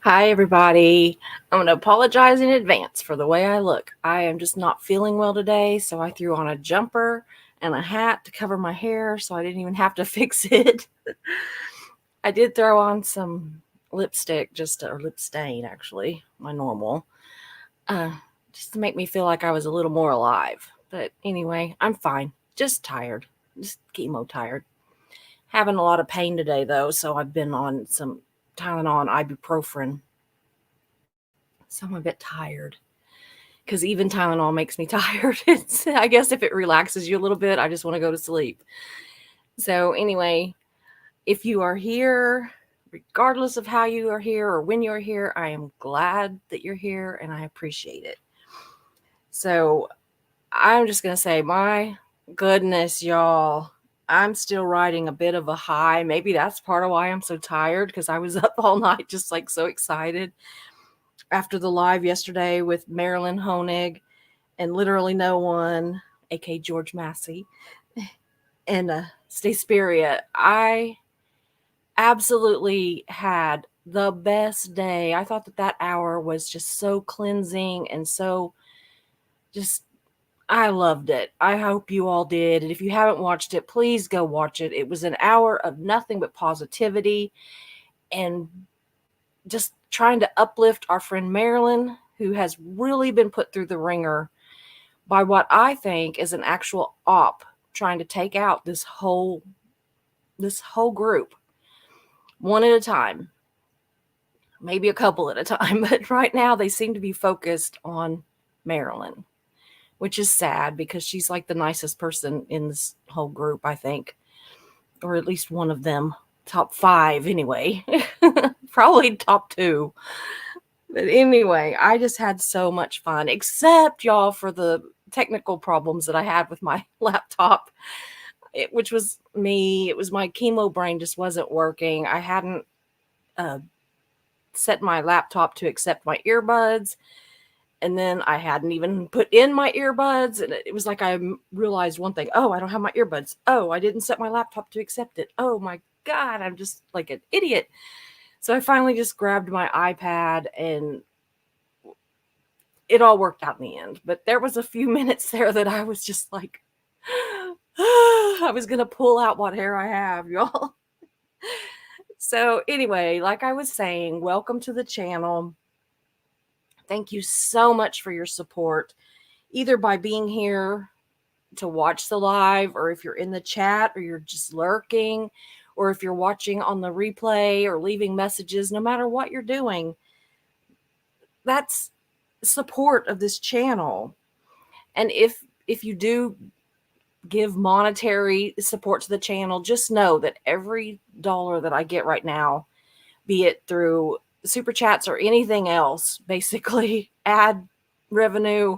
Hi, everybody. I'm going to apologize in advance for the way I look. I am just not feeling well today, so I threw on a jumper and a hat to cover my hair, so I didn't even have to fix it. I did throw on some lipstick, or lip stain, actually, my normal, uh, just to make me feel like I was a little more alive. But anyway, I'm fine. Just tired. Just chemo tired. Having a lot of pain today, though, so I've been on some Tylenol and ibuprofen. So I'm a bit tired because even Tylenol makes me tired. I guess if it relaxes you a little bit, I just want to go to sleep. So anyway, if you are here, regardless of how you are here or when you're here, I am glad that you're here and I appreciate it. So I'm just going to say, my goodness, y'all, I'm still riding a bit of a high. Maybe that's part of why I'm so tired, because I was up all night just like so excited after the live yesterday with Marilyn Honig and literally no one, aka George Massey, and Stay Spirit. I absolutely had the best day. I thought that hour was just so cleansing and so just, I loved it. I hope you all did. And if you haven't watched it, please go watch it. It was an hour of nothing but positivity and just trying to uplift our friend Marilyn, who has really been put through the ringer by what I think is an actual op trying to take out this whole group one at a time, maybe a couple at a time, but right now they seem to be focused on Marilyn, which is sad because she's like the nicest person in this whole group, I think, or at least one of them, top 5 anyway. Probably top 2. But anyway, I just had so much fun, except y'all for the technical problems that I had with my laptop. Which was me. It was my chemo brain just wasn't working. I hadn't set my laptop to accept my earbuds. And then I hadn't even put in my earbuds. And it was like I realized one thing. Oh, I don't have my earbuds. Oh, I didn't set my laptop to accept it. Oh my God, I'm just like an idiot. So I finally just grabbed my iPad and it all worked out in the end. But there was a few minutes there that I was just like, I was going to pull out what hair I have, y'all. So anyway, like I was saying, welcome to the channel. Thank you so much for your support, either by being here to watch the live, or if you're in the chat, or you're just lurking, or if you're watching on the replay or leaving messages. No matter what you're doing, that's support of this channel. And if you do give monetary support to the channel, just know that every dollar that I get right now, be it through super chats or anything else, basically ad revenue,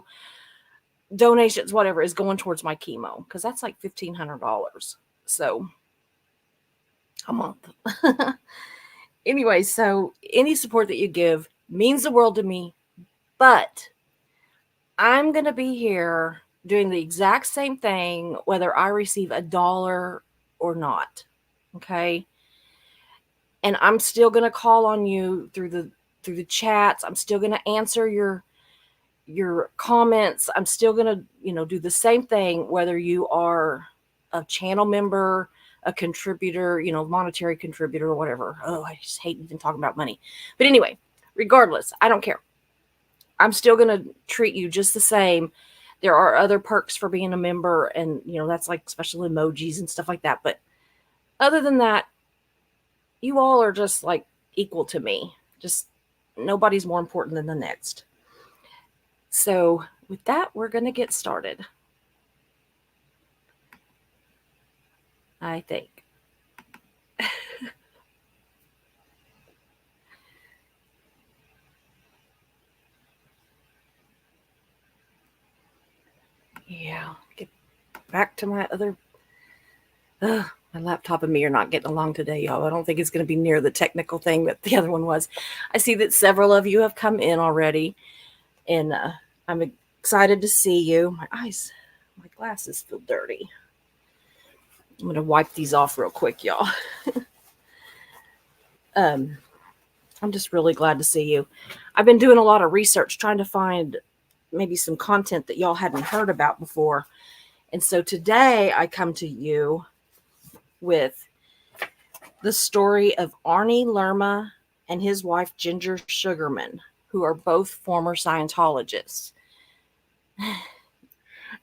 donations, whatever, is going towards my chemo, because that's like $1,500. So a month. Anyway, so any support that you give means the world to me. But I'm going to be here doing the exact same thing, whether I receive $1 or not. Okay. And I'm still going to call on you through the chats. I'm still going to answer your comments. I'm still going to, do the same thing, whether you are a channel member, a contributor, monetary contributor or whatever. Oh, I just hate even talking about money. But anyway, regardless, I don't care. I'm still going to treat you just the same. There are other perks for being a member, and, that's like special emojis and stuff like that. But other than that, you all are just like equal to me. Just nobody's more important than the next. So with that, we're going to get started, I think. Yeah, get back to my other... my laptop and me are not getting along today, y'all. I don't think it's going to be near the technical thing that the other one was. I see that several of you have come in already, and I'm excited to see you. My glasses feel dirty. I'm going to wipe these off real quick, y'all. I'm just really glad to see you. I've been doing a lot of research trying to find maybe some content that y'all hadn't heard about before. And so today I come to you with the story of Arnie Lerma and his wife Ginger Sugerman, who are both former Scientologists.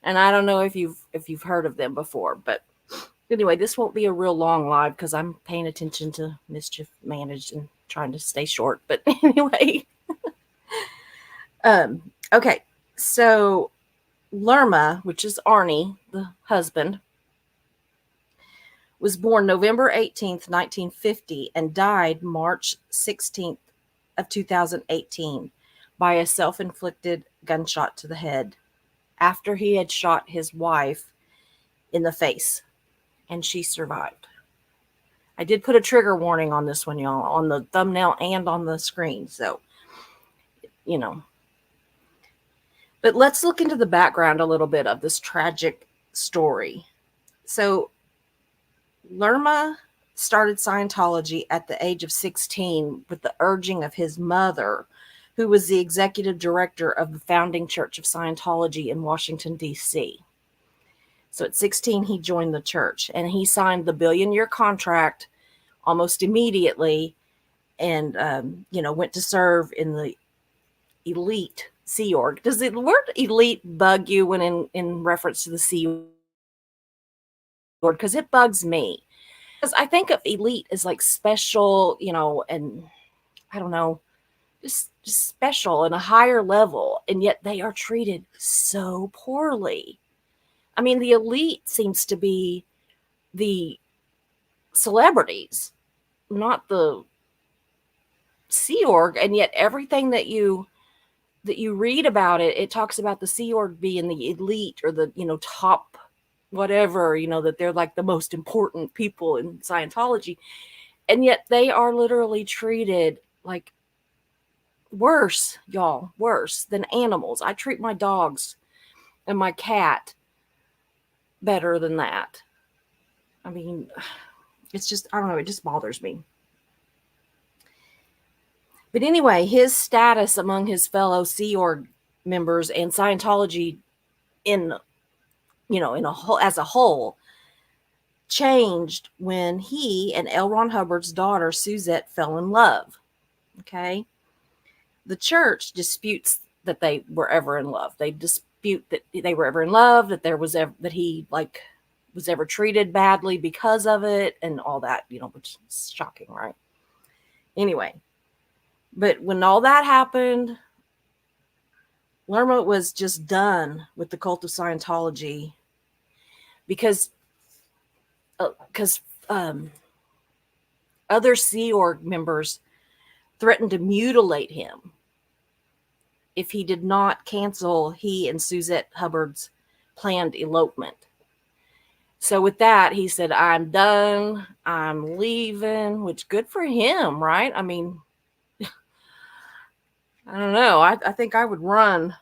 And I don't know if you've heard of them before, but anyway, this won't be a real long live because I'm paying attention to mischief managed and trying to stay short. But anyway, okay, so Lerma, which is Arnie, the husband, was born November 18th, 1950, and died March 16th of 2018 by a self-inflicted gunshot to the head after he had shot his wife in the face, and she survived. I did put a trigger warning on this one, y'all, on the thumbnail and on the screen, so, you know. But let's look into the background a little bit of this tragic story. So, Lerma started Scientology at the age of 16 with the urging of his mother, who was the executive director of the founding Church of Scientology in Washington, D.C. So at 16, he joined the church, and he signed the billion-year contract almost immediately and, went to serve in the elite Sea Org. Does the word elite bug you when in reference to the Sea Org? Because it bugs me. Because I think of elite as like special, and I don't know, just special and a higher level, and yet they are treated so poorly. I mean, the elite seems to be the celebrities, not the Sea Org, and yet everything that you read about it talks about the Sea Org being the elite or the top whatever, that they're like the most important people in Scientology, and yet they are literally treated like worse, y'all, worse than animals. I treat my dogs and my cat better than that. I mean, it's just, I don't know, it just bothers me. But anyway, his status among his fellow Sea Org members and Scientology as a whole changed when he and L. Ron Hubbard's daughter Suzette fell in love. Okay. The church disputes that they were ever in love. They dispute that they were ever in love, that that he was ever treated badly because of it and all that, which is shocking, right? Anyway, but when all that happened, Lerma was just done with the cult of Scientology because other Sea Org members threatened to mutilate him if he did not cancel he and Suzette Hubbard's planned elopement. So with that, he said, I'm done. I'm leaving, which good for him, right? I mean, I don't know. I think I would run.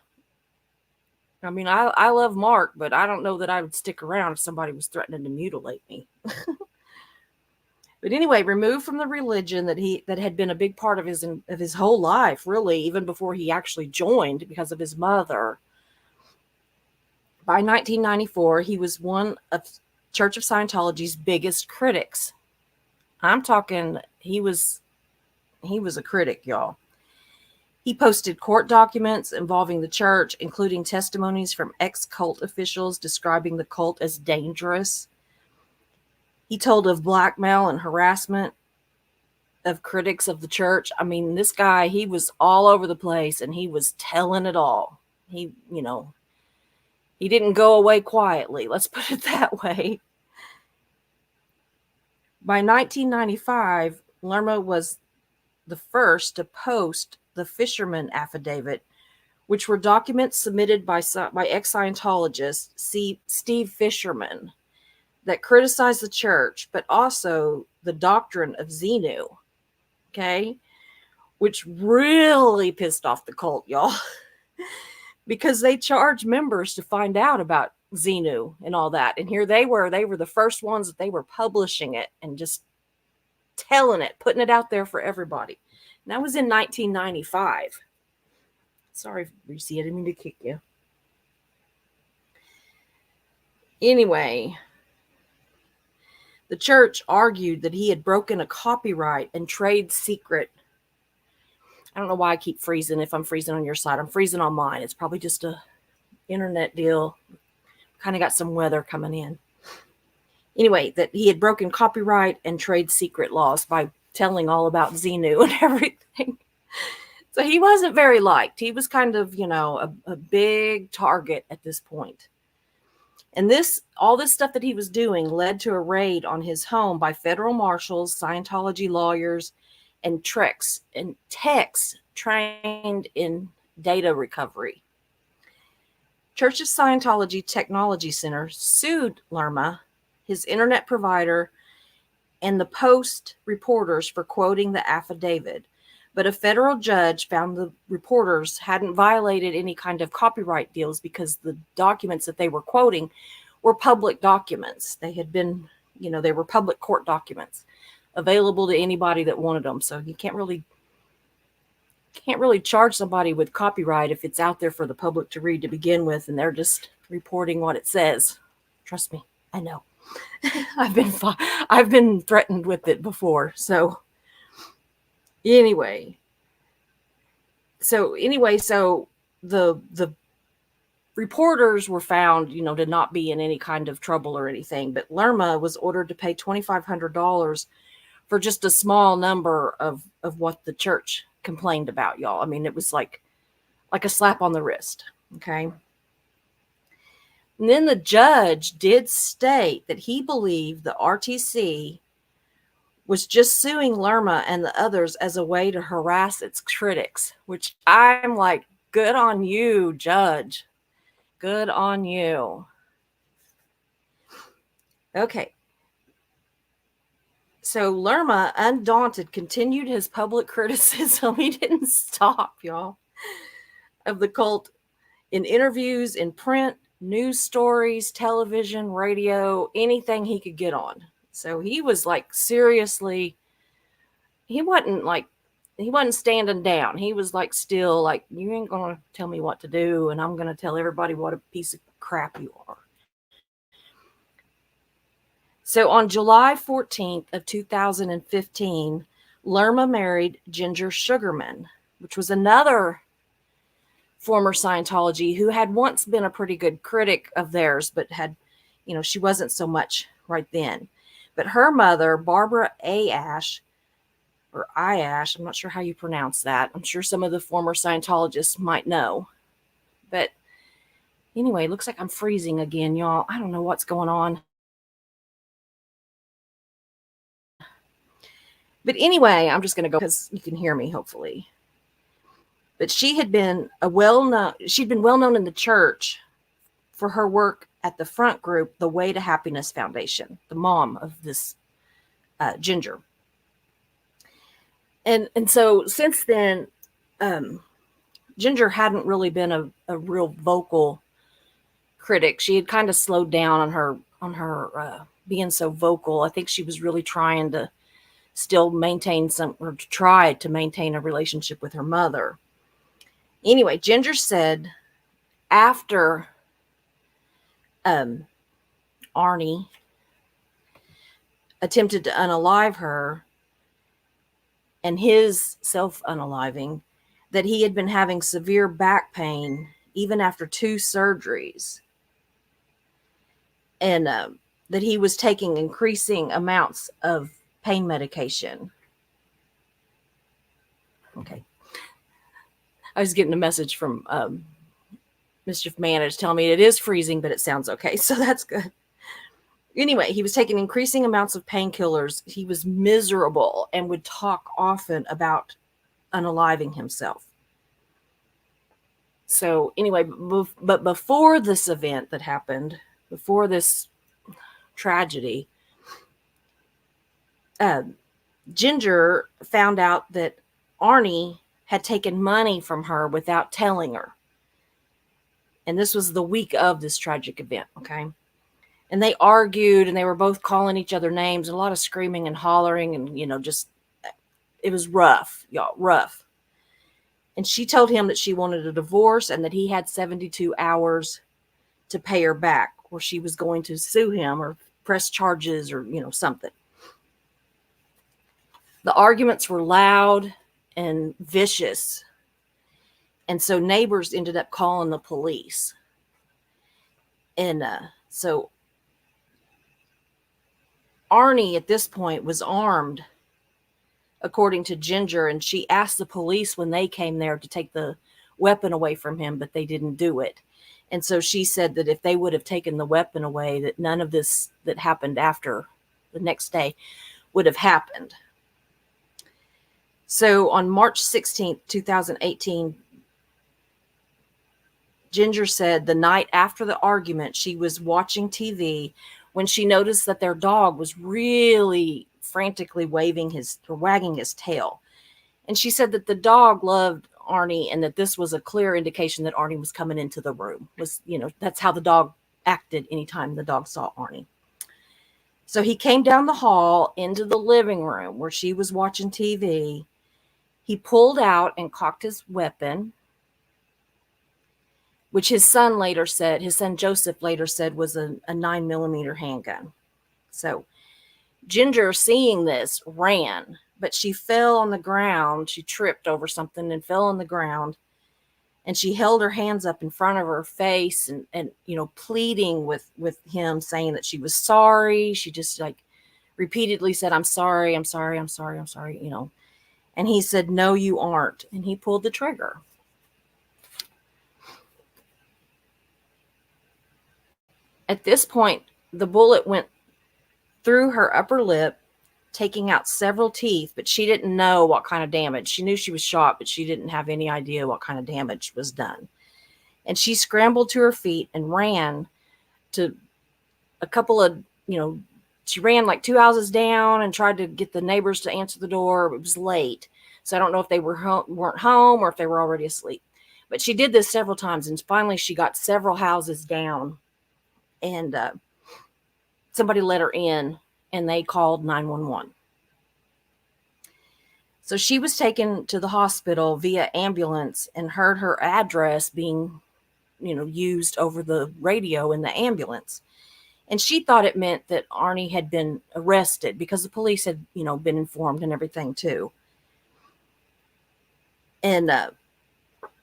I mean, I love Mark, but I don't know that I would stick around if somebody was threatening to mutilate me. But anyway, removed from the religion that had been a big part of his whole life, really, even before he actually joined because of his mother. By 1994, he was one of Church of Scientology's biggest critics. I'm talking, he was a critic, y'all. He posted court documents involving the church, including testimonies from ex-cult officials describing the cult as dangerous. He told of blackmail and harassment of critics of the church. I mean, this guy, he was all over the place and he was telling it all. He didn't go away quietly. Let's put it that way. By 1995, Lerma was the first to post the Fisherman Affidavit, which were documents submitted by ex-Scientologist Steve Fisherman that criticized the church, but also the doctrine of Xenu, okay, which really pissed off the cult, y'all, because they charge members to find out about Xenu and all that. And here they were the first ones that they were publishing it and just telling it, putting it out there for everybody. And that was in 1995. Sorry, Reese, I didn't mean to kick you. Anyway, the church argued that he had broken a copyright and trade secret. I don't know why I keep freezing. If I'm freezing on your side, I'm freezing on mine. It's probably just a internet deal. Kind of got some weather coming in. Anyway, that he had broken copyright and trade secret laws by telling all about Xenu and everything. So he wasn't very liked. He was kind of, a big target at this point. And all this stuff that he was doing led to a raid on his home by federal marshals, Scientology lawyers, and techs trained in data recovery. Church of Scientology Technology Center sued Lerma, his internet provider, and the Post reporters for quoting the affidavit. But a federal judge found the reporters hadn't violated any kind of copyright deals because the documents that they were quoting were public documents. They had been, they were public court documents available to anybody that wanted them. So you can't really charge somebody with copyright if it's out there for the public to read to begin with, and they're just reporting what it says. Trust me, I know. I've been threatened with it before. So anyway, the reporters were found, to not be in any kind of trouble or anything, but Lerma was ordered to pay $2,500 for just a small number of what the church complained about, y'all. I mean, it was like a slap on the wrist. Okay. And then the judge did state that he believed the RTC was just suing Lerma and the others as a way to harass its critics, which I'm like, good on you, judge. Good on you. Okay. So Lerma, undaunted, continued his public criticism. He didn't stop, y'all, of the cult in interviews, in print, news stories, television, radio, anything he could get on. So he was like, seriously, he wasn't standing down. He was like, still like, you ain't going to tell me what to do, and I'm going to tell everybody what a piece of crap you are. So on July 14th of 2015, Lerma married Ginger Sugerman, which was another former Scientology who had once been a pretty good critic of theirs, but had, she wasn't so much right then. But her mother, Barbara Ayash, or Ayash, I'm not sure how you pronounce that. I'm sure some of the former Scientologists might know. But anyway, it looks like I'm freezing again, y'all. I don't know what's going on. But anyway, I'm just going to go because you can hear me, hopefully. But she'd been well known in the church for her work at the front group, the Way to Happiness Foundation, the mom of this Ginger. And so since then, Ginger hadn't really been a real vocal critic. She had kind of slowed down on her being so vocal. I think she was really trying to still try to maintain a relationship with her mother. Anyway, Ginger said after Arnie attempted to unalive her and his self-unaliving, that he had been having severe back pain even after 2 surgeries, and that he was taking increasing amounts of pain medication. Okay. I was getting a message from Mischief Managed telling me it is freezing, but it sounds okay. So that's good. Anyway, he was taking increasing amounts of painkillers. He was miserable and would talk often about unaliving himself. So anyway, but before this event that happened, before this tragedy, Ginger found out that Arnie had taken money from her without telling her. And this was the week of this tragic event, okay? And they argued, and they were both calling each other names, and a lot of screaming and hollering, and, it was rough, y'all, rough. And she told him that she wanted a divorce and that he had 72 hours to pay her back, or she was going to sue him or press charges or, something. The arguments were loud and vicious. And so neighbors ended up calling the police. And so Arnie at this point was armed, according to Ginger, and she asked the police when they came there to take the weapon away from him, but they didn't do it. And so she said that if they would have taken the weapon away, that none of this that happened after the next day would have happened. So on March 16th, 2018, Ginger said the night after the argument, she was watching TV when she noticed that their dog was really frantically wagging his tail. And she said that the dog loved Arnie and that this was a clear indication that Arnie was coming into the room. That's how the dog acted anytime the dog saw Arnie. So he came down the hall into the living room where she was watching TV. He pulled out and cocked his weapon, which his son Joseph later said was a 9mm handgun. So Ginger, seeing this, ran, but she fell on the ground. She tripped over something and fell on the ground. And she held her hands up in front of her face and pleading with him, saying that she was sorry. She just repeatedly said, I'm sorry, I'm sorry, I'm sorry, I'm sorry, And he said, no, you aren't. And he pulled the trigger. At this point, the bullet went through her upper lip, taking out several teeth, but she didn't know what kind of damage. She knew she was shot, but she didn't have any idea what kind of damage was done. And she scrambled to her feet and ran to a couple of, she ran like 2 houses down and tried to get the neighbors to answer the door. It was late. So I don't know if they weren't home or if they were already asleep. But she did this several times, and finally she got several houses down, and somebody let her in, and they called 911. So she was taken to the hospital via ambulance and heard her address being, used over the radio in the ambulance. And she thought it meant that Arnie had been arrested because the police had, been informed and everything too. And,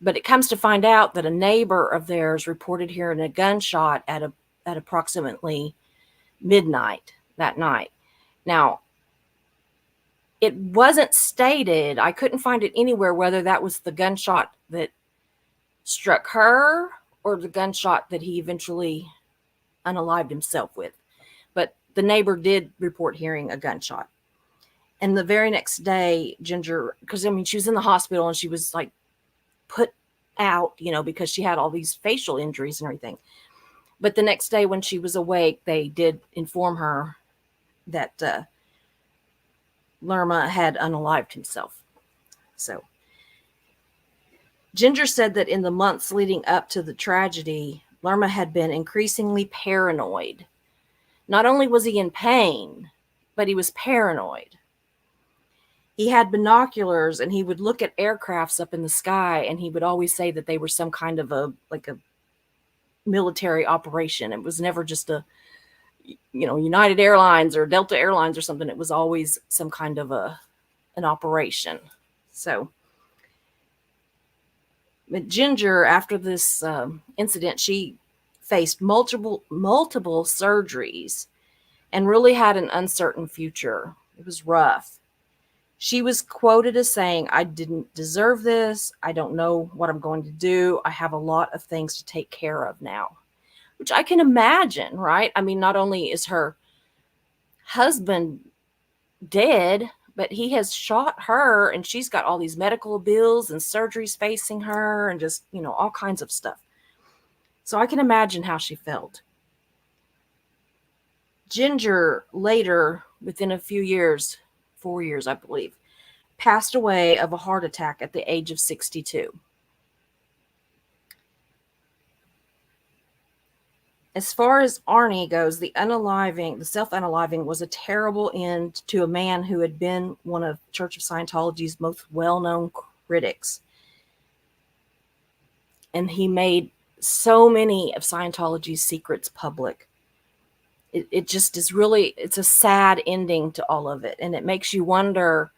but it comes to find out that a neighbor of theirs reported hearing a gunshot at approximately midnight that night. Now, it wasn't stated, I couldn't find it anywhere, whether that was the gunshot that struck her or the gunshot that he eventually unalived himself with. But the neighbor did report hearing a gunshot. And the very next day, Ginger, because she was in the hospital and she was put out, because she had all these facial injuries and everything. But the next day when she was awake, they did inform her that Lerma had unalived himself. So Ginger said that in the months leading up to the tragedy, Lerma had been increasingly paranoid. Not only was he in pain, but he was paranoid. He had binoculars and he would look at aircrafts up in the sky, and he would always say that they were some kind of a military operation. It was never just a, United Airlines or Delta Airlines or something. It was always some kind of an operation. So, but Ginger, after this incident, she faced multiple surgeries and really had an uncertain future. It was rough. She was quoted as saying, I didn't deserve this. I don't know what I'm going to do. I have a lot of things to take care of now, which I can imagine, right? Not only is her husband dead, but he has shot her, and she's got all these medical bills and surgeries facing her and just, all kinds of stuff. So I can imagine how she felt. Ginger later, within a few years, 4 years, I believe, passed away of a heart attack at the age of 62. As far as Arnie goes, the self-unaliving was a terrible end to a man who had been one of Church of Scientology's most well-known critics. And he made so many of Scientology's secrets public. It just is really, it's a sad ending to all of it. And it makes you wonder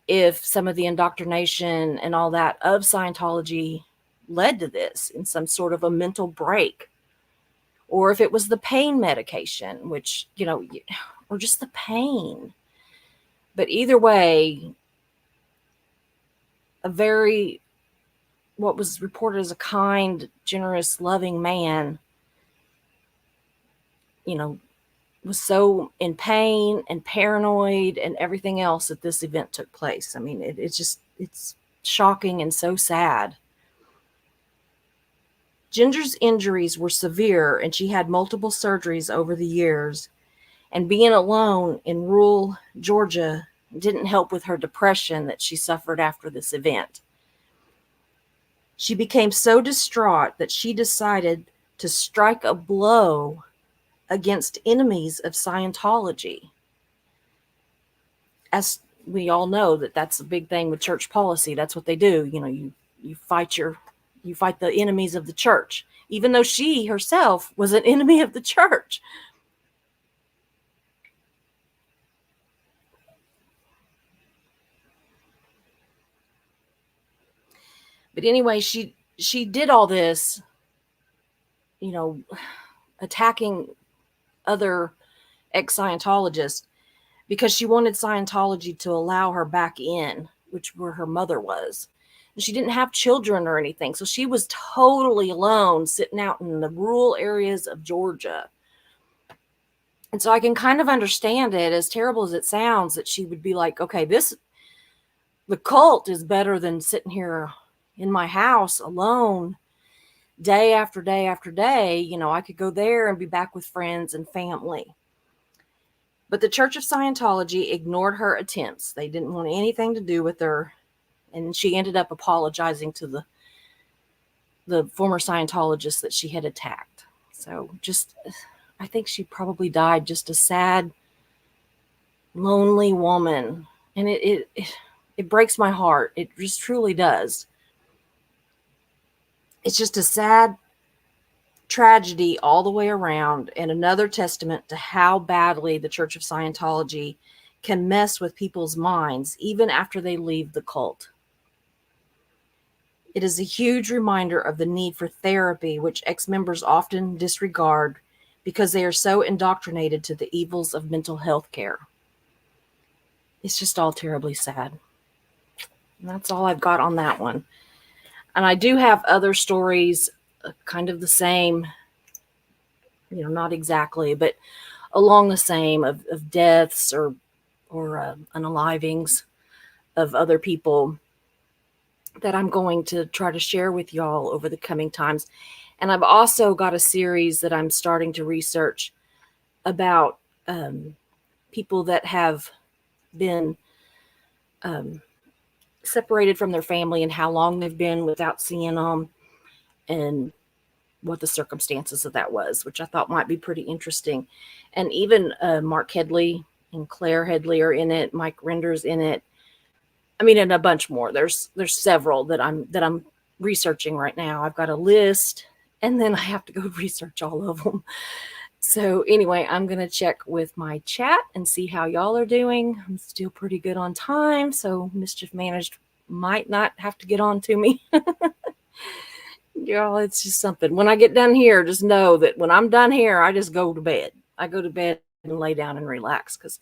if some of the indoctrination and all that of Scientology led to this in some sort of a mental break. Or if it was the pain medication, which, or just the pain. But either way, what was reported as a kind, generous, loving man, was so in pain and paranoid and everything else that this event took place. I mean, it's shocking and so sad. Ginger's injuries were severe, and she had multiple surgeries over the years. And being alone in rural Georgia didn't help with her depression that she suffered after this event. She became so distraught that she decided to strike a blow against enemies of Scientology. As we all know, that's a big thing with church policy. That's what they do. You fight the enemies of the church, even though she herself was an enemy of the church. But anyway, she did all this, attacking other ex-Scientologists because she wanted Scientology to allow her back in, which where her mother was. And she didn't have children or anything. So she was totally alone, sitting out in the rural areas of Georgia. And so I can kind of understand it, as terrible as it sounds, that she would be like, okay, the cult is better than sitting here in my house alone day after day after day. I could go there and be back with friends and family. But the Church of Scientology ignored her attempts. They didn't want anything to do with her. And she ended up apologizing to the former Scientologists that she had attacked. So I think she probably died just a sad, lonely woman. And it breaks my heart. It just truly does. It's just a sad tragedy all the way around, and another testament to how badly the Church of Scientology can mess with people's minds even after they leave the cult. It is a huge reminder of the need for therapy, which ex-members often disregard because they are so indoctrinated to the evils of mental health care. It's just all terribly sad. And that's all I've got on that one. And I do have other stories, kind of the same, not exactly, but along the same of deaths or unalivings of other people that I'm going to try to share with y'all over the coming times. And I've also got a series that I'm starting to research about people that have been separated from their family and how long they've been without seeing them and what the circumstances of that was, which I thought might be pretty interesting. And even Mark Headley and Claire Headley are in it. Mike Render's in it. I mean, and a bunch more. There's several that I'm researching right now. I've got a list, and then I have to go research all of them. So anyway, I'm going to check with my chat and see how y'all are doing. I'm still pretty good on time, so Mischief Managed might not have to get on to me. Y'all, it's just something. When I get done here, just know that when I'm done here, I just go to bed. I go to bed and lay down and relax because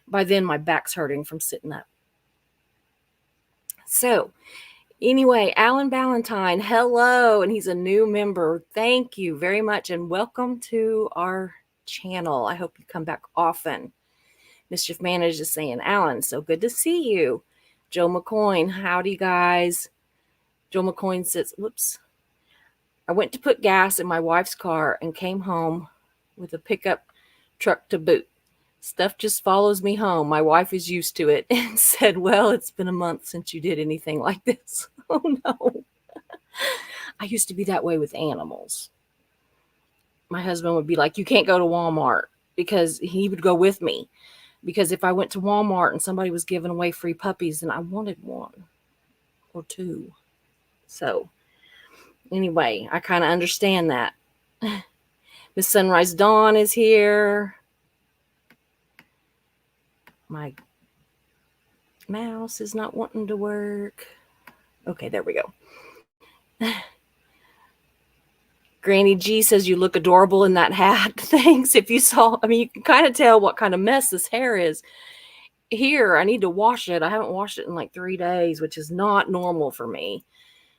by then my back's hurting from sitting up. So anyway, Alan Ballantyne, hello, and he's a new member. Thank you very much, and welcome to our channel. I hope you come back often. Mischief Managed is saying, Alan, so good to see you. Joe McCoyne, howdy, guys. Joe McCoyne says, whoops. I went to put gas in my wife's car and came home with a pickup truck to boot. Stuff just follows me home. My wife is used to it and said, well, it's been a month since you did anything like this. Oh, no. I used to be that way with animals. my husband would be like, you can't go to Walmart, because he would go with me. Because if I went to Walmart and somebody was giving away free puppies, and I wanted one or two. So anyway, I kind of understand that. Miss Sunrise Dawn is here. My mouse is not wanting to work. Okay, there we go. Granny G says you look adorable in that hat. Thanks. If you saw, I mean, you can kind of tell what kind of mess this hair is. Here, I need to wash it. I haven't washed it in like 3 days, which is not normal for me.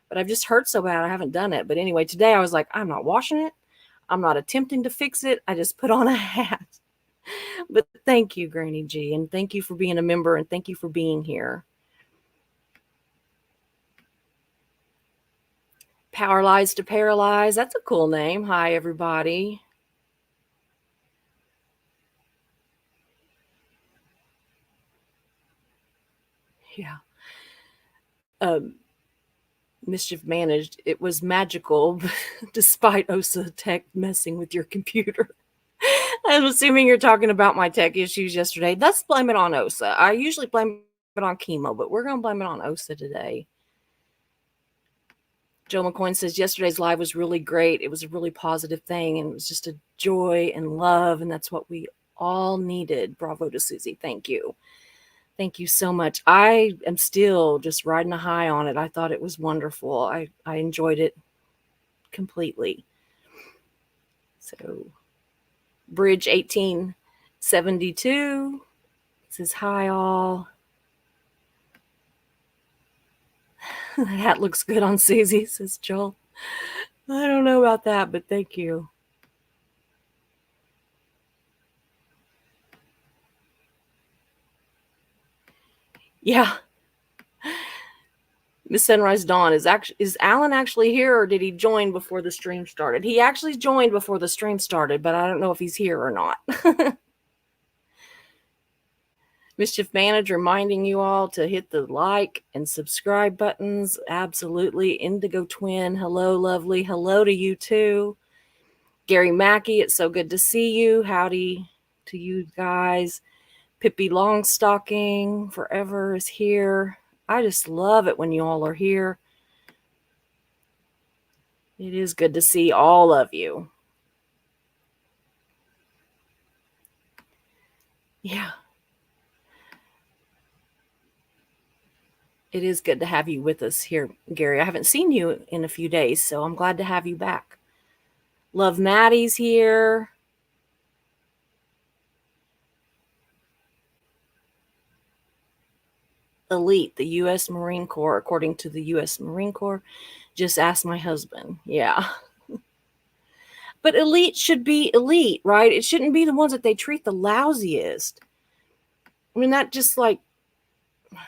But I've just hurt so bad I haven't done it. But anyway, today I was like, I'm not washing it. I'm not attempting to fix it. I just put on a hat. But thank you, Granny G, and thank you for being a member, and thank you for being here. Power Lies to Paralyze. That's a cool name. Hi, everybody. Yeah. Mischief Managed. It was magical, despite OSA tech messing with your computer. I'm assuming you're talking about my tech issues yesterday. Let's blame it on OSA. I usually blame it on chemo, but we're going to blame it on OSA today. Joe McCoy says yesterday's live was really great. It was a really positive thing, and it was just a joy and love, and that's what we all needed. Bravo to Susie. Thank you. Thank you so much. I am still just riding a high on it. I thought it was wonderful. I enjoyed it completely. So, Bridge 1872 says, hi, all. That hat looks good on Susie, says Joel. I don't know about that, but thank you. Yeah. Miss Sunrise Dawn, is Alan actually here, or did he join before the stream started? He actually joined before the stream started, but I don't know if he's here or not. Mischief Manager reminding you all to hit the like and subscribe buttons. Absolutely. Indigo Twin, hello, lovely. Hello to you too. Gary Mackey, it's so good to see you. Howdy to you guys. Pippi Longstocking forever is here. I just love it when you all are here. It is good to see all of you. Yeah. It is good to have you with us here, Gary. I haven't seen you in a few days, so I'm glad to have you back. Love Maddie's here. Elite, the U.S. Marine Corps, according to the U.S. Marine Corps. Just ask my husband. Yeah. But elite should be elite, right? It shouldn't be the ones that they treat the lousiest. I mean, that just like, I'm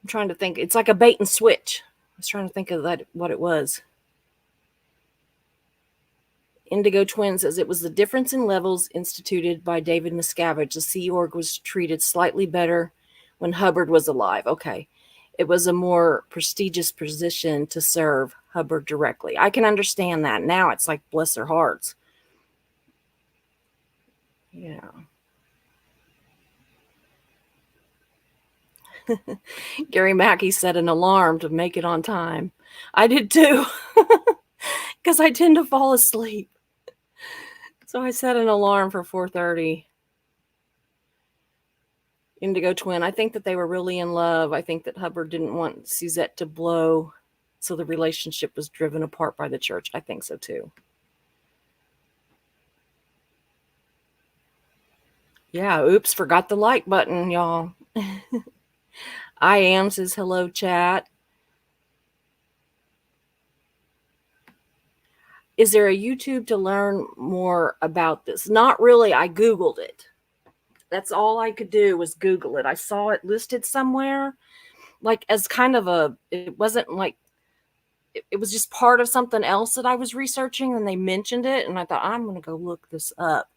trying to think. It's like a bait and switch. I was trying to think of that, what it was. Indigo Twin says it was the difference in levels instituted by David Miscavige. The Sea Org was treated slightly better when Hubbard was alive. Okay. It was a more prestigious position to serve Hubbard directly. I can understand that. Now it's like, bless their hearts. Yeah. Gary Mackey set an alarm to make it on time. I did too, because I tend to fall asleep. So I set an alarm for 4:30. Indigo Twin, I think that they were really in love. I think that Hubbard didn't want Suzette to blow, so the relationship was driven apart by the church. I think so too. Yeah, oops, forgot the like button, y'all. I am says hello, chat. Is there a YouTube to learn more about this? Not really. I Googled it. That's all I could do was Google it. I saw it listed somewhere, like as kind of a, it wasn't like, it was just part of something else that I was researching, and they mentioned it, and I thought, I'm going to go look this up.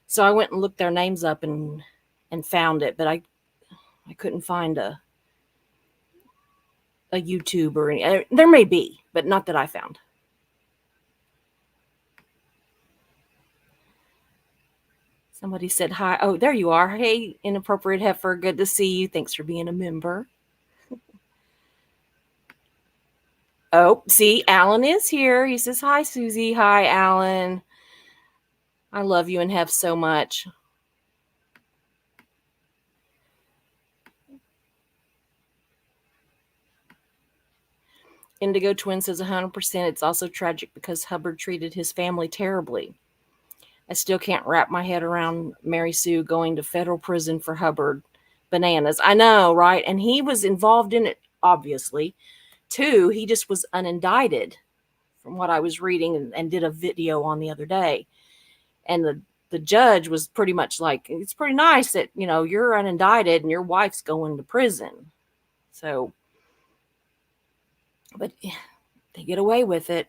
So I went and looked their names up and found it, but I couldn't find a YouTube or any. There may be, but not that I found. Somebody said hi. Oh, there you are. Hey, inappropriate heifer. Good to see you. Thanks for being a member. Oh, see, Alan is here. He says, hi, Susie. Hi, Alan. I love you and have so much. Indigo Twin says 100%. It's also tragic because Hubbard treated his family terribly. I still can't wrap my head around Mary Sue going to federal prison for Hubbard. Bananas. I know, right? And he was involved in it, obviously, too. He just was unindicted from what I was reading and did a video on the other day. And the judge was pretty much like, it's pretty nice that, you're unindicted and your wife's going to prison. So, but they get away with it.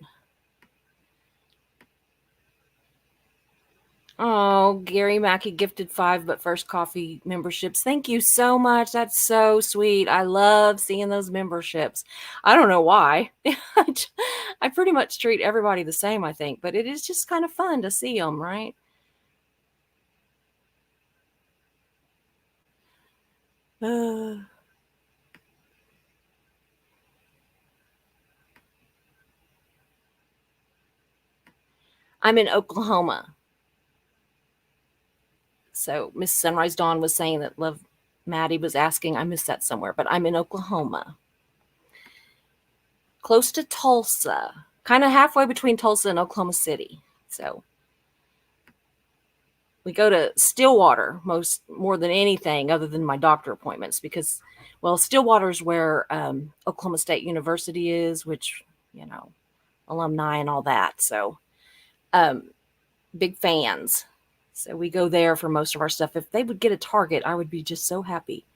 Oh, Gary Mackey gifted 5 but first coffee memberships. Thank you so much. That's so sweet. I love seeing those memberships. I don't know why. I pretty much treat everybody the same, I think, but it is just kind of fun to see them, right? I'm in Oklahoma. So Miss Sunrise Dawn was saying that Love Maddie was asking. I missed that somewhere, but I'm in Oklahoma. Close to Tulsa. Kind of halfway between Tulsa and Oklahoma City. So we go to Stillwater more than anything other than my doctor appointments because, well, Stillwater is where Oklahoma State University is, which, alumni and all that. So big fans. So we go there for most of our stuff. If they would get a Target, I would be just so happy.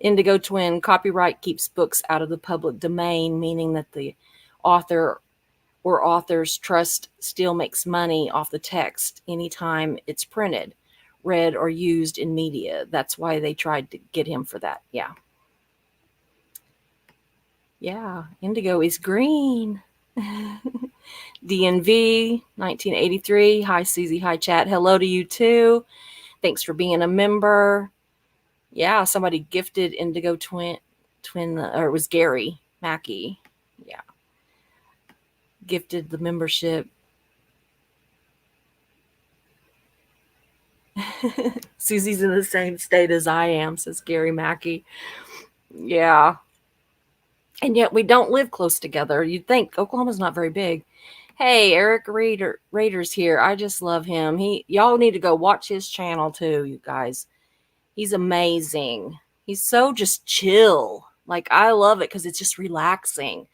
Indigo Twin, copyright keeps books out of the public domain, meaning that the author or author's trust still makes money off the text anytime it's printed, read, or used in media. That's why they tried to get him for that. Yeah. Yeah. Indigo is green. DNV 1983. Hi, Susie. Hi, chat. Hello to you too. Thanks for being a member. Yeah, somebody gifted Indigo Twin, or it was Gary Mackey. Yeah. Gifted the membership. Susie's in the same state as I am, says Gary Mackey. Yeah. And yet we don't live close together. You'd think Oklahoma's not very big. Hey, Eric Raiders here. I just love him. Y'all need to go watch his channel too, you guys. He's amazing. He's so just chill. Like, I love it because it's just relaxing.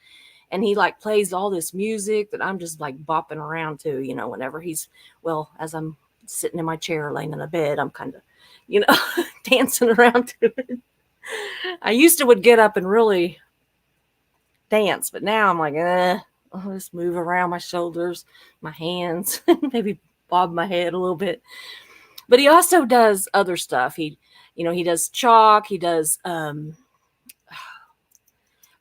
And he like plays all this music that I'm just like bopping around to, whenever as I'm sitting in my chair laying in a bed, I'm kind of, dancing around to it. I used to would get up and really dance, but now I'm like, I'll just move around my shoulders, my hands, maybe bob my head a little bit. But he also does other stuff. He does chalk. He does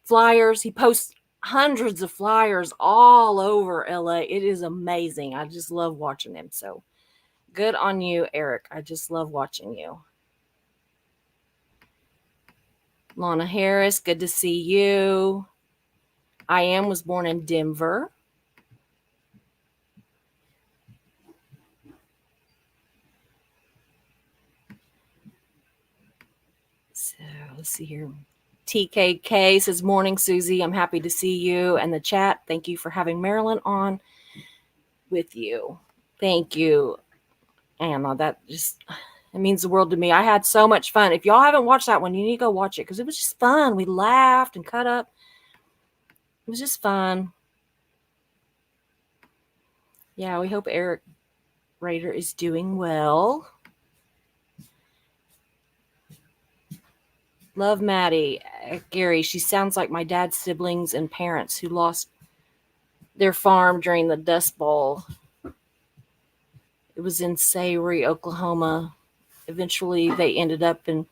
flyers. He posts hundreds of flyers all over LA. It is amazing. I just love watching him. So good on you, Eric. I just love watching you. Lana Harris, good to see you. I was born in Denver. So let's see here. TKK says, morning, Susie. I'm happy to see you. And the chat, thank you for having Marilyn on with you. Thank you, Anna. It means the world to me. I had so much fun. If y'all haven't watched that one, you need to go watch it because it was just fun. We laughed and cut up. It was just fun. Yeah, we hope Eric Raider is doing well. Love Maddie. Gary, she sounds like my dad's siblings and parents who lost their farm during the Dust Bowl. It was in Sayre, Oklahoma. Eventually, they ended up in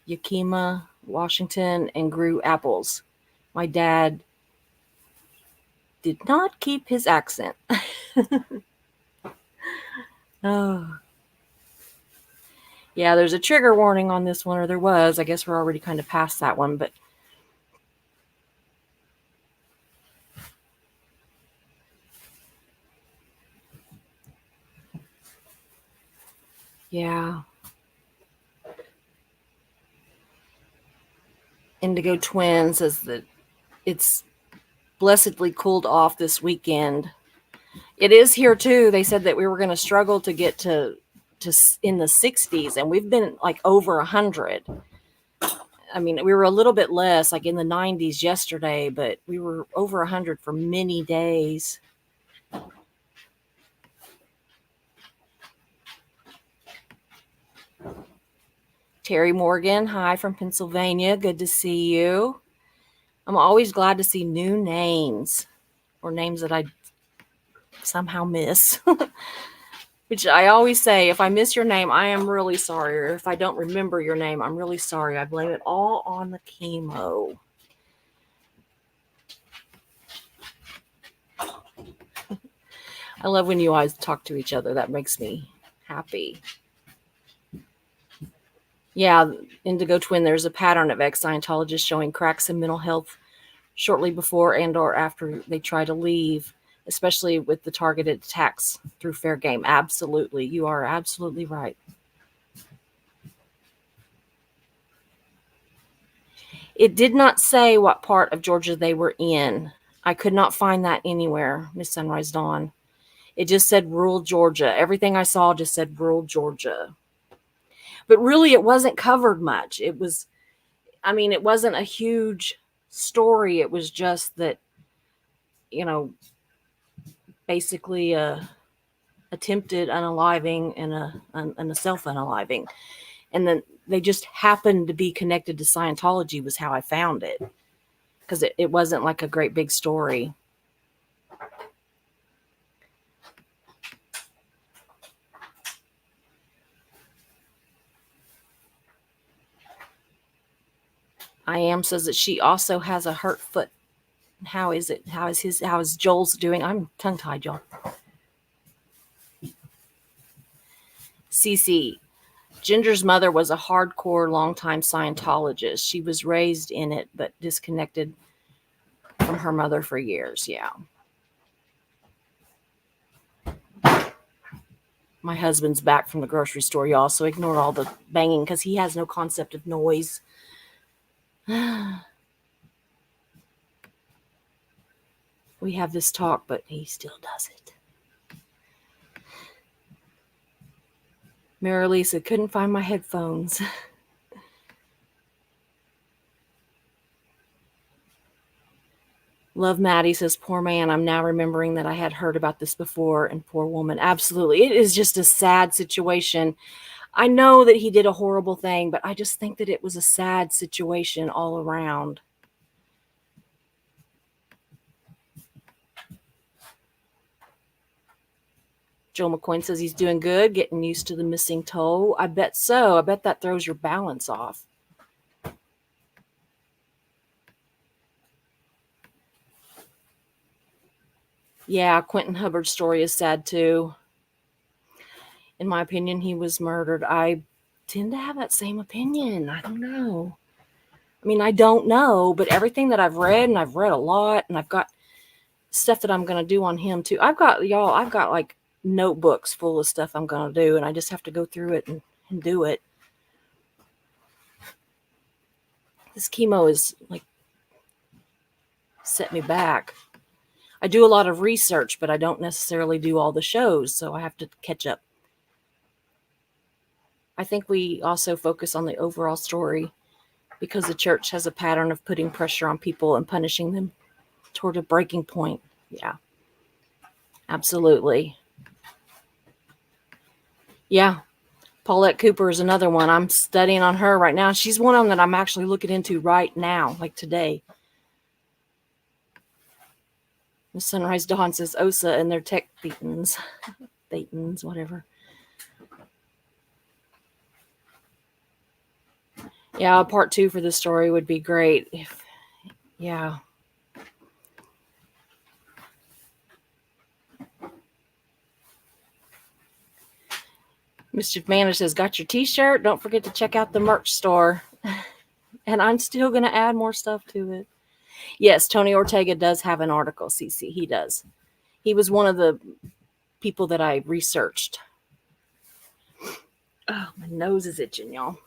Yakima, Washington, and grew apples. My dad did not keep his accent. Oh. Yeah, there's a trigger warning on this one, or there was. I guess we're already kind of past that one, but yeah. Indigo Twin says that it's blessedly cooled off this weekend. It is here too. They said that we were going to struggle to get to in the 60s, and we've been like over 100. I mean, we were a little bit less, like in the 90s yesterday, but we were over 100 for many days. Terry Morgan, hi from Pennsylvania. Good to see you. I'm always glad to see new names or names that I somehow miss. Which I always say, if I miss your name, I am really sorry. Or if I don't remember your name, I'm really sorry. I blame it all on the chemo. I love when you guys talk to each other. That makes me happy. Yeah, Indigo Twin, there's a pattern of ex-Scientologists showing cracks in mental health shortly before and or after they try to leave, especially with the targeted attacks through fair game. Absolutely. You are absolutely right. It did not say what part of Georgia they were in. I could not find that anywhere, Miss Sunrise Dawn. It just said rural Georgia. Everything I saw just said rural Georgia. But really, it wasn't covered much. It was, I mean, it wasn't a huge story. It was just that, you know, basically attempted unaliving and a self unaliving. And then they just happened to be connected to Scientology was how I found it. Because it wasn't like a great big story. I am says that she also has a hurt foot. How is it? How is Joel's doing? I'm tongue tied, y'all. Cece, Ginger's mother was a hardcore longtime Scientologist. She was raised in it, but disconnected from her mother for years. Yeah. My husband's back from the grocery store, y'all, so ignore all the banging because he has no concept of noise. We have this talk, but he still does it. Mary Lisa, couldn't find my headphones. Love Maddie says, poor man, I'm now remembering that I had heard about this before, and poor woman. Absolutely. It is just a sad situation. I know that he did a horrible thing, but I just think that it was a sad situation all around. Joe McCoy says he's doing good, getting used to the missing toe. I bet so. I bet that throws your balance off. Yeah, Quentin Hubbard's story is sad too. In my opinion, he was murdered. I tend to have that same opinion. I don't know. I mean, I don't know, but everything that I've read, and I've read a lot, and I've got stuff that I'm going to do on him too. I've got like notebooks full of stuff I'm going to do, and I just have to go through it and do it. This chemo is like set me back. I do a lot of research, but I don't necessarily do all the shows, so I have to catch up. I think we also focus on the overall story because the church has a pattern of putting pressure on people and punishing them toward a breaking point. Yeah, absolutely. Yeah. Paulette Cooper is another one. I'm studying on her right now. She's one of them that I'm actually looking into right now, like today. The Sunrise Dawn says OSA and their tech thetans. Thetans, whatever. Yeah, part 2 for this story would be great. Yeah. Mischief Manor says, got your t-shirt? Don't forget to check out the merch store. And I'm still going to add more stuff to it. Yes, Tony Ortega does have an article, CC. He does. He was one of the people that I researched. Oh, my nose is itching, y'all.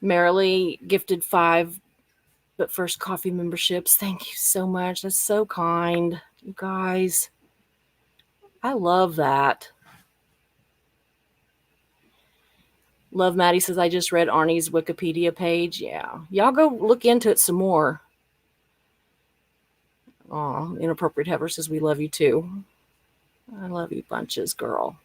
Marilee gifted 5 But First Coffee memberships. Thank you so much. That's so kind, you guys. I love that. Love Maddie says, I just read Arnie's Wikipedia page. Yeah. Y'all go look into it some more. Aw, Inappropriate Heifer says, we love you too. I love you bunches, girl.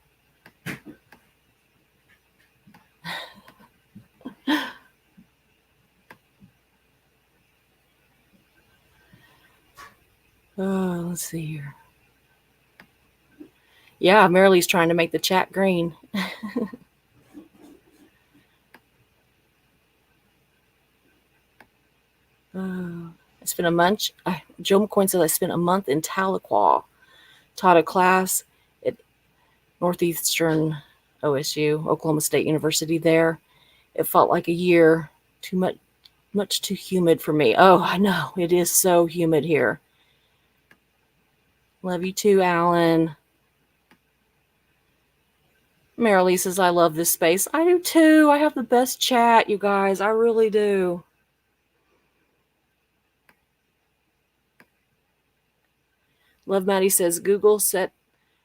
Oh, let's see here. Yeah, Marilee's trying to make the chat green. I spent a month. Joe McCoy says I spent a month in Tahlequah. Taught a class at Northeastern OSU, Oklahoma State University there. It felt like a year. Too much too humid for me. Oh, I know. It is so humid here. Love you too, Alan. Marilee says, I love this space. I do too. I have the best chat, you guys. I really do. Love Maddie says, Google set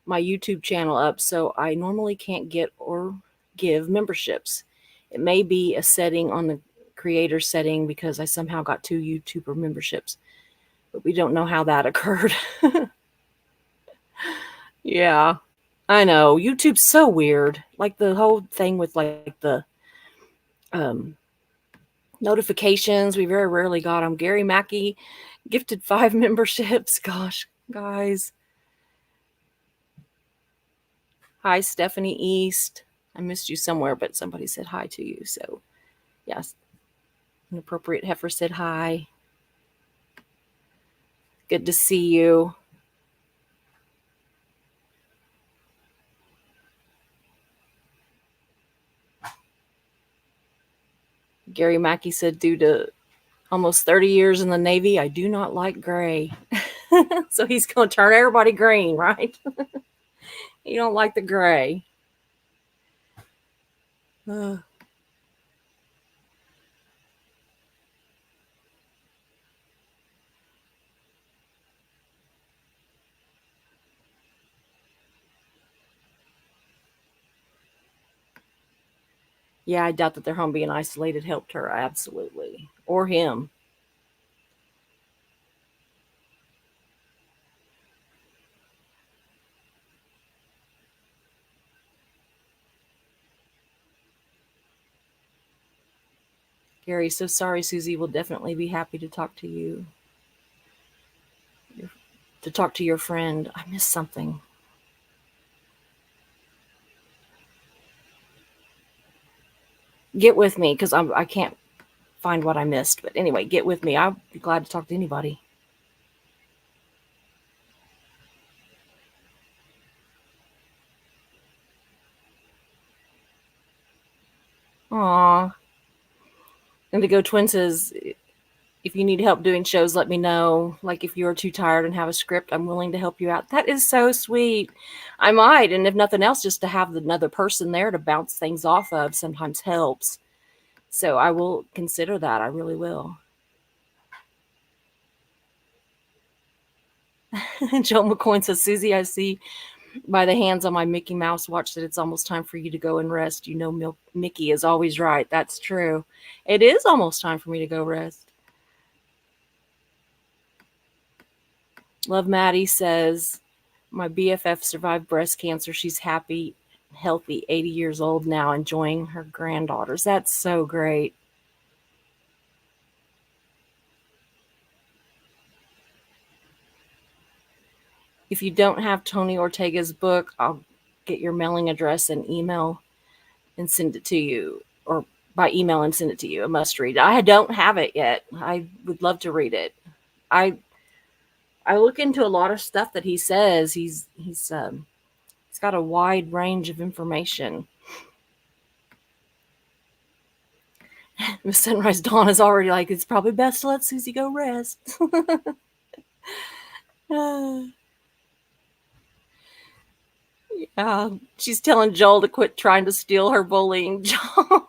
my YouTube channel up, so I normally can't get or give memberships. It may be a setting on the creator setting because I somehow got 2 YouTuber memberships, but we don't know how that occurred. Yeah, I know. YouTube's so weird. Like the whole thing with like the notifications, we very rarely got them. Gary Mackey gifted 5 memberships. Gosh, guys. Hi, Stephanie East. I missed you somewhere, but somebody said hi to you. So, yes. Inappropriate Heifer said hi. Good to see you. Gary Mackey said, due to almost 30 years in the Navy, I do not like gray. So he's going to turn everybody green, right? You don't like the gray. Yeah, I doubt that their home being isolated helped her. Absolutely. Or him. Gary, so sorry, Susie. Will definitely be happy to talk to you. To talk to your friend. I missed something. Get with me, because I can't find what I missed. But anyway, get with me. I'll be glad to talk to anybody. Aw. Indigo Twin says, if you need help doing shows, let me know. Like if you're too tired and have a script, I'm willing to help you out. That is so sweet. I might. And if nothing else, just to have another person there to bounce things off of sometimes helps. So I will consider that. I really will. Joe McCoy says, Susie, I see by the hands on my Mickey Mouse watch that it's almost time for you to go and rest. You know, Mickey is always right. That's true. It is almost time for me to go rest. Love Maddie says, my BFF survived breast cancer. She's happy, healthy, 80 years old now, enjoying her granddaughters. That's so great. If you don't have Tony Ortega's book, I'll get your mailing address and email and send it to you, or by email and send it to you. A must read. I don't have it yet. I would love to read it. I I look into a lot of stuff that he says. He's got a wide range of information. Miss Sunrise Dawn is already like, it's probably best to let Susie go rest. Yeah, she's telling Joel to quit trying to steal her bullying job.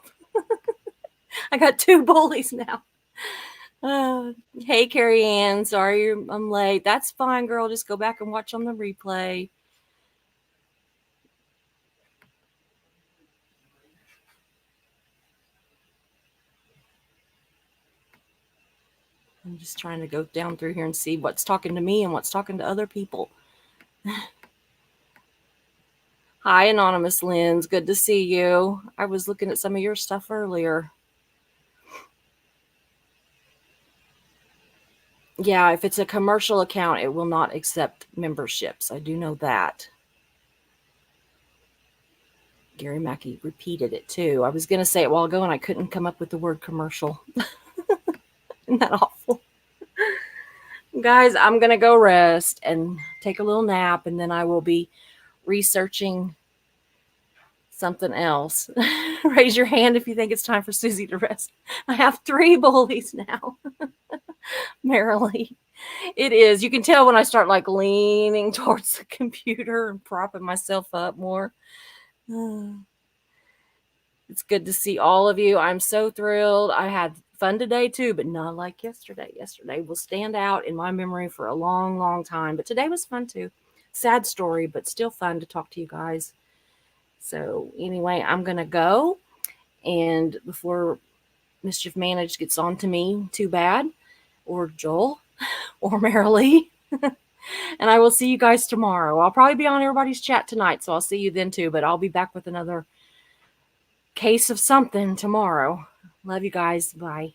I got 2 bullies now. Hey, Carrie Ann, sorry I'm late. That's fine, girl. Just go back and watch on the replay. I'm just trying to go down through here and see what's talking to me and what's talking to other people. Hi, Anonymous Lens. Good to see you. I was looking at some of your stuff earlier. Yeah, if it's a commercial account, it will not accept memberships. I do know that. Gary Mackey repeated it too. I was going to say it a while ago and I couldn't come up with the word commercial. Isn't that awful? Guys, I'm going to go rest and take a little nap, and then I will be researching something else. Raise your hand if you think it's time for Susie to rest. I have 3 bullies now. Merrily. It is. You can tell when I start like leaning towards the computer and propping myself up more. It's good to see all of you. I'm so thrilled. I had fun today too, but not like yesterday. Yesterday will stand out in my memory for a long, long time. But today was fun too. Sad story, but still fun to talk to you guys. So anyway, I'm going to go. And before Mischief Managed gets on to me too bad, or Joel, or Marilee, and I will see you guys tomorrow. I'll probably be on everybody's chat tonight, so I'll see you then too. But I'll be back with another case of something tomorrow. Love you guys. Bye.